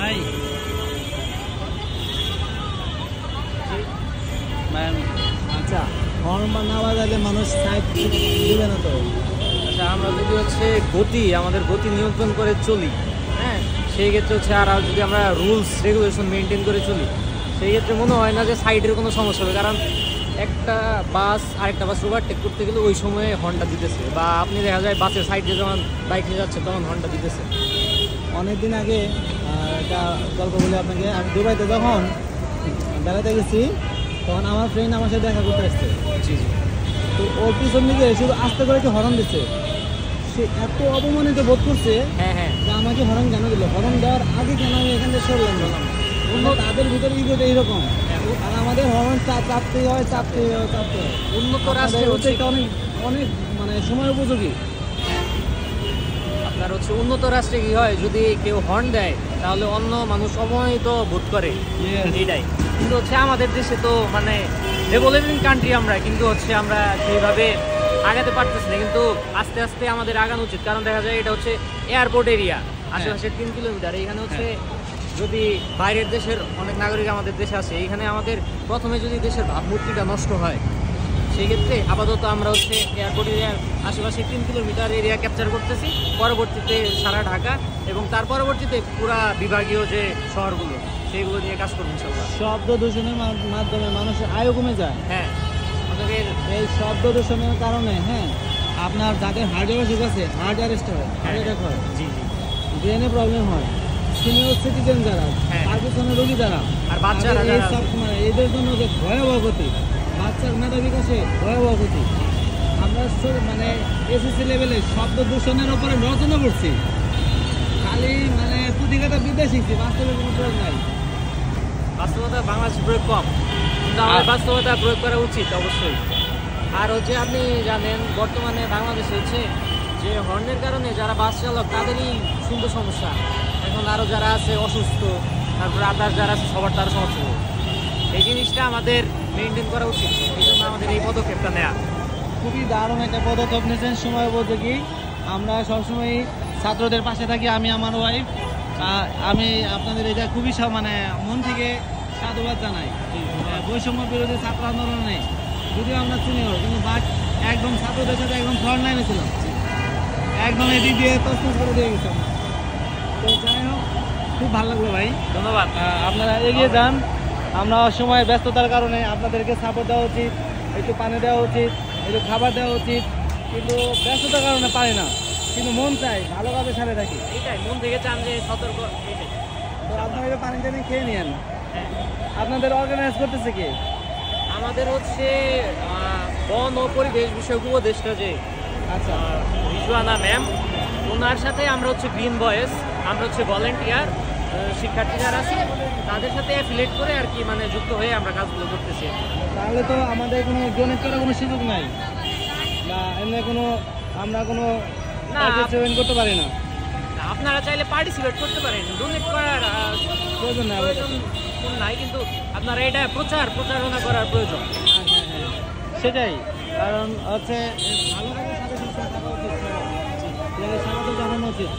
ভাই আচ্ছা হর্ন না বাজালে মানুষ সাইড দিবে না তো? আচ্ছা আমরা যদি হচ্ছে আমাদের গতি নিয়ন্ত্রণ করে চলি, হ্যাঁ, সেই ক্ষেত্রে হচ্ছে আর যদি আমরা রুলস রেগুলেশন মেনটেন করে চলি, সেই ক্ষেত্রে মনে হয় না যে সাইডের কোনো সমস্যা হবে। কারণ একটা বাস আরেকটা বাস ওভারটেক করতে গেলে ওই সময়ে হর্নটা দিতেছে, বা আপনি দেখা যায় বাসের সাইডে যখন বাইক নিয়ে যাচ্ছে তখন হর্নটা দিতেছে। অনেকদিন আগে একটা গল্প বলি আপনাকে। আমি দুবাইতে যখন বেড়াতে গেছি তখন আমার ফ্রেন্ড আমার সাথে দেখা করতে আসছে। জি জি। তো ওর পিছন দিকে শুধু আস্তে করে একটু হর্ন দিচ্ছে। সে এত অপমানিত বোধ করছে হ্যাঁ হ্যাঁ, যে আমাকে হর্ন কেন দিল, হর্ন দেওয়ার আগে কেন আমি এখান থেকে সরলাম না। তাদের ভিতরে ইগোটা এইরকম, আর আমাদের হর্ন চাপতে হয়। উন্নত রাষ্ট্রে হচ্ছে অনেক অনেক মানে সময় উপযোগী। আপনার হচ্ছে উন্নত রাষ্ট্রে কি হয়, যদি কেউ হর্ন দেয় তাহলে অন্য মানুষ অপমানিত বোধ করে, এটাই। কিন্তু হচ্ছে আমাদের দেশে তো মানে ডেভেলপিং কান্ট্রি আমরা, কিন্তু হচ্ছে আমরা সেইভাবে আগাতে পারতেছি না। কিন্তু আস্তে আস্তে আমাদের আগানো উচিত, কারণ দেখা যায় এটা হচ্ছে এয়ারপোর্ট এরিয়া, আশেপাশে 3 কিলোমিটার। এইখানে হচ্ছে যদি বাইরের দেশের অনেক নাগরিক আমাদের দেশে আসে, এইখানে আমাদের প্রথমে যদি দেশের ভাবমূর্তিটা নষ্ট হয়, সেই ক্ষেত্রে আপাতত আমরা হচ্ছে এয়ারপোর্ট এরিয়ার আশেপাশে 3 কিলোমিটার এরিয়া ক্যাপচার করতেছি, পরবর্তীতে সারা ঢাকা এবং তার পরবর্তীতে পুরা বিভাগীয় যে শহরগুলো সেইগুলো নিয়ে কাজ করবো ইনশাআল্লাহ। শব্দ দূষণের মাধ্যমে মানুষের আয়ু কমে যায়। হ্যাঁ, আমাদের এই শব্দ দূষণের কারণে আপনার যাদের হার্টের অসুখ আছে, হার্ট অ্যারেস্ট হয়, হার্ট অ্যাটাক হয়, জি জি, ব্রেনে প্রবলেম হয়, সিনিয়র সিটিজেন যারা, পার্কিনসনের রোগী যারা, আর বাচ্চারা মানে এদের জন্য যে ভয়াবহ ক্ষতি, বাচ্চার মেধা বিকাশে ভয়াবহ ক্ষতি। আমরা মানে এসএসসি লেভেলে শব্দ দূষণের উপরে রচনা করছি, খালি মানে পুঁথিকাটা বিদ্যা শিখছি, বাস্তবে কোনো প্রয়োগ নাই। বাস্তবতা বাংলাদেশে প্রয়োগ কম, কিন্তু আমাদের বাস্তবতা প্রয়োগ করা উচিত অবশ্যই। আর হচ্ছে আপনি জানেন বর্তমানে বাংলাদেশে হচ্ছে যে হর্নের কারণে যারা বাস চালক তাদেরই সুন্দর সমস্যা, এখন আরও যারা আছে অসুস্থ, তারপরে আদার যারা আছে সবার তার সমস্যা। এই জিনিসটা আমাদের মেনটেন করা উচিত, এই জন্য আমাদের এই পদক্ষেপটা নেওয়া। খুবই দারুণ একটা পদক্ষেপ নিয়েছেন, সময় উপযোগী। আমরা সবসময় ছাত্রদের পাশে থাকি, আমি আমার ওয়াইফ। আমি আপনাদের এটা খুবই মানে মন থেকে সাধুবাদ জানাই। বৈষম্য বিরোধী ছাত্র আন্দোলনে যদিও আমরা সিনিয়র, কিন্তু বাট একদম ছাত্রদের সাথে একদম ফ্রন্ট লাইনে ছিলাম, একদম এদিক দিয়ে তসতস করে দিয়ে গেছিলাম। তো যাই হোক, খুব ভালো লাগলো ভাই, ধন্যবাদ। আপনারা এগিয়ে যান। আমরা সময় ব্যস্ততার কারণে আপনাদেরকে সাপোর্ট দেওয়া উচিত, একটু পানি দেওয়া উচিত, একটু খাবার দেওয়া উচিত, কিন্তু ব্যস্ততার কারণে পারি না, কিন্তু মন চাই ভালোভাবে সাথে থাকি। এইটাই মন থেকে চান যে সতর্ক, এইটাই। তো আপনারা একটু পানি টানি খেয়ে নিন। আপনাদের অর্গানাইজ করতেছে কি? আমাদের হচ্ছে বন ও পরিবেশ বিষয়ক উপদেষ্টা যে আচ্ছা রিজওয়ানা ম্যাম, ওনার সাথে আমরা হচ্ছে গ্রিন বয়েস, আমরা হচ্ছে ভলেন্টিয়ার শিক্ষার্থী যারা আছে তাদের সাথে অ্যাফিলিয়েট করে আর কি, মানে যুক্ত হয়ে আমরা কাজগুলো করতেছি। তাহলে তো আমাদের কোনো ডোনেট করার কোনো সুযোগ নাই, বা এমনি কোনো আমরা কোনো জয়েন করতে পারি না? আপনারা চাইলে পার্টিসিপেট করতে পারেন, ডোনেট করার প্রয়োজন নাই, কিন্তু আপনারা এটা প্রচারণা করার প্রয়োজন। হ্যাঁ, সেটাই। কারণ হচ্ছে ভালোভাবে থাকা উচিত, স্বাগত জানানো উচিত।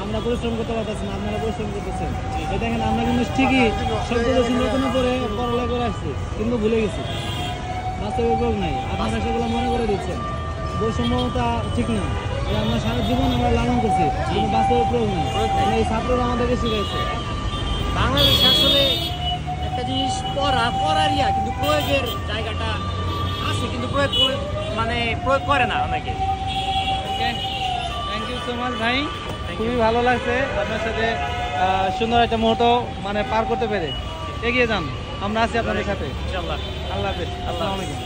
আমরা পরিশ্রম করতে পারতেছি না, আপনারা পরিশ্রম করতেছেন। এই দেখেন, আমরা কিন্তু ঠিকই শব্দ দূষণ রচনা করে পড়ালেখা করে আসছি, কিন্তু ভুলে গেছি বাস্তবে প্রয়োগ নাই। আপনারা সেগুলো মনে করে দিচ্ছেন, বৈষম্যতা ঠিক না। আমরা সারা জীবন আমরা লালন করছি, কিন্তু বাস্তবে প্রয়োগ নেই। এই ছাত্ররা আমাদেরকে শিখাইছে। বাংলাদেশে আসলে একটা জিনিস পড়ার কিন্তু প্রয়োগের জায়গাটা আছে, কিন্তু প্রয়োগ করে না অনেকে। ওকে, থ্যাংক ইউ সো মাচ ভাই, খুবই ভালো লাগছে আপনার সাথে সুন্দর একটা মুহূর্ত মানে পার করতে পেরে। এগিয়ে যান, আমরা আছি আপনাদের সাথে। ইনশাআল্লাহ। আল্লাহ হাফেজ, আসসালামু আলাইকুম।